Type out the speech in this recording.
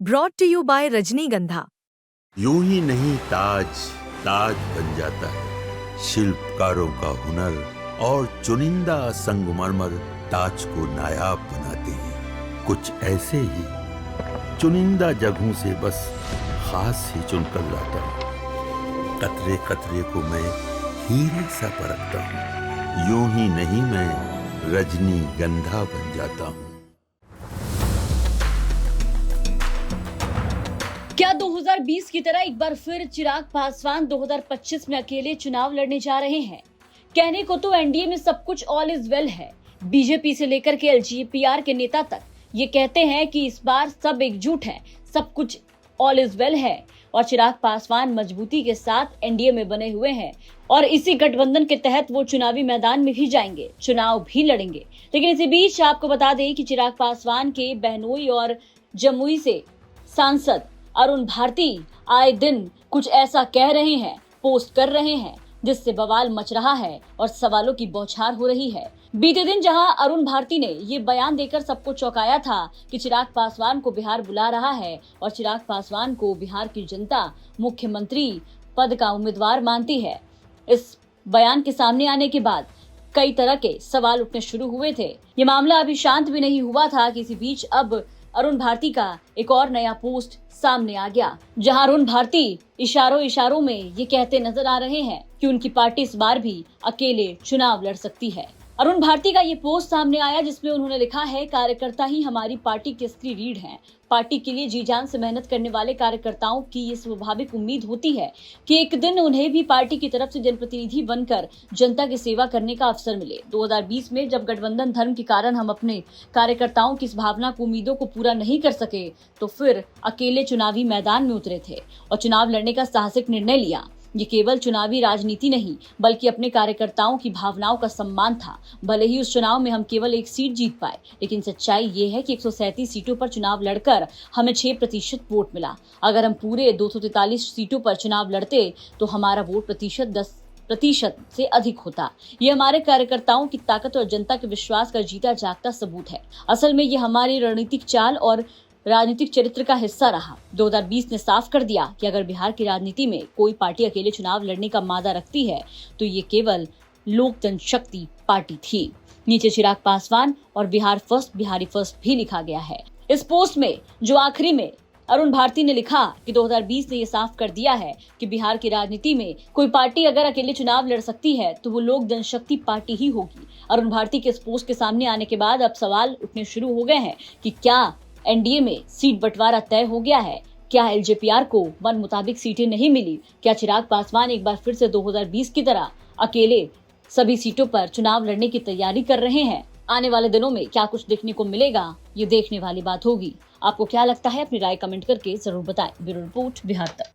Brought to you by रजनीगंधा। यूं ही नहीं ताज ताज बन जाता है, शिल्पकारों का हुनर और चुनिंदा संगमरमर ताज को नायाब बनाते हैं। कुछ ऐसे ही चुनिंदा जगहों से बस खास ही चुनकर लाता हूँ। कतरे कतरे को मैं हीरे सा परखता हूँ। यूं ही नहीं मैं रजनीगंधा बन जाता हूँ। क्या 2020 की तरह एक बार फिर चिराग पासवान 2025 में अकेले चुनाव लड़ने जा रहे हैं? कहने को तो एनडीए में सब कुछ ऑल इज वेल है। बीजेपी से लेकर के एलजेपीआर के नेता तक ये कहते हैं कि इस बार सब एकजुट है, सब कुछ ऑल इज वेल है और चिराग पासवान मजबूती के साथ एनडीए में बने हुए हैं और इसी गठबंधन के तहत वो चुनावी मैदान में भी जाएंगे, चुनाव भी लड़ेंगे। लेकिन इसी बीच आपको बता दें कि चिराग पासवान के बहनोई और जमुई से सांसद अरुण भारती आए दिन कुछ ऐसा कह रहे हैं, पोस्ट कर रहे हैं, जिससे बवाल मच रहा है और सवालों की बौछार हो रही है। बीते दिन जहां अरुण भारती ने ये बयान देकर सबको चौंकाया था कि चिराग पासवान को बिहार बुला रहा है और चिराग पासवान को बिहार की जनता मुख्यमंत्री पद का उम्मीदवार मानती है, इस बयान के सामने आने के बाद कई तरह के सवाल उठने शुरू हुए थे। ये मामला अभी शांत भी नहीं हुआ था कि इसी बीच अब अरुण भारती का एक और नया पोस्ट सामने आ गया, जहां अरुण भारती इशारों में ये कहते नजर आ रहे हैं कि उनकी पार्टी इस बार भी अकेले चुनाव लड़ सकती है। अरुण भारती का ये पोस्ट सामने आया जिसमें उन्होंने लिखा है, कार्यकर्ता ही हमारी पार्टी की असली रीढ़ हैं। पार्टी के लिए जी जान से मेहनत करने वाले कार्यकर्ताओं की ये स्वाभाविक उम्मीद होती है कि एक दिन उन्हें भी पार्टी की तरफ से जनप्रतिनिधि बनकर जनता की सेवा करने का अवसर मिले। 2020 में जब गठबंधन धर्म के कारण हम अपने कार्यकर्ताओं की इस भावना को उम्मीदों को पूरा नहीं कर सके तो फिर अकेले चुनावी मैदान में उतरे थे और चुनाव लड़ने का साहसिक निर्णय लिया। ये केवल चुनावी राजनीति नहीं बल्कि अपने कार्यकर्ताओं की भावनाओं का सम्मान था। भले ही उस चुनाव में हम केवल एक सीट जीत पाए, लेकिन सच्चाई ये है कि 137 सीटों पर चुनाव लड़कर हमें 6% वोट मिला। अगर हम पूरे 243 सीटों पर चुनाव लड़ते तो हमारा वोट प्रतिशत 10% से अधिक होता। ये हमारे कार्यकर्ताओं की ताकत और जनता के विश्वास का जीता जागता सबूत है। असल में ये हमारी रणनीतिक चाल और राजनीतिक चरित्र का हिस्सा रहा। 2020 ने साफ कर दिया कि अगर बिहार की राजनीति में कोई पार्टी अकेले चुनाव लड़ने का मादा रखती है तो ये केवल लोक जनशक्ति पार्टी थी। नीचे चिराग पासवान और बिहार फर्स्ट, बिहारी फर्स्ट भी लिखा गया है। इस पोस्ट में जो आखिरी में अरुण भारती ने लिखा कि 2020 ने यह साफ कर दिया है कि बिहार की राजनीति में कोई पार्टी अगर अकेले चुनाव लड़ सकती है तो वो लोक जनशक्ति पार्टी ही होगी। अरुण भारती के इस पोस्ट के सामने आने के बाद अब सवाल उठने शुरू हो गए हैं कि क्या एनडीए में सीट बंटवारा तय हो गया है? क्या एलजेपीआर को मन मुताबिक सीटें नहीं मिली? क्या चिराग पासवान एक बार फिर से 2020 की तरह अकेले सभी सीटों पर चुनाव लड़ने की तैयारी कर रहे हैं? आने वाले दिनों में क्या कुछ देखने को मिलेगा, ये देखने वाली बात होगी। आपको क्या लगता है? अपनी राय कमेंट करके जरूर बताएं। ब्यूरो रिपोर्ट, बिहार तक।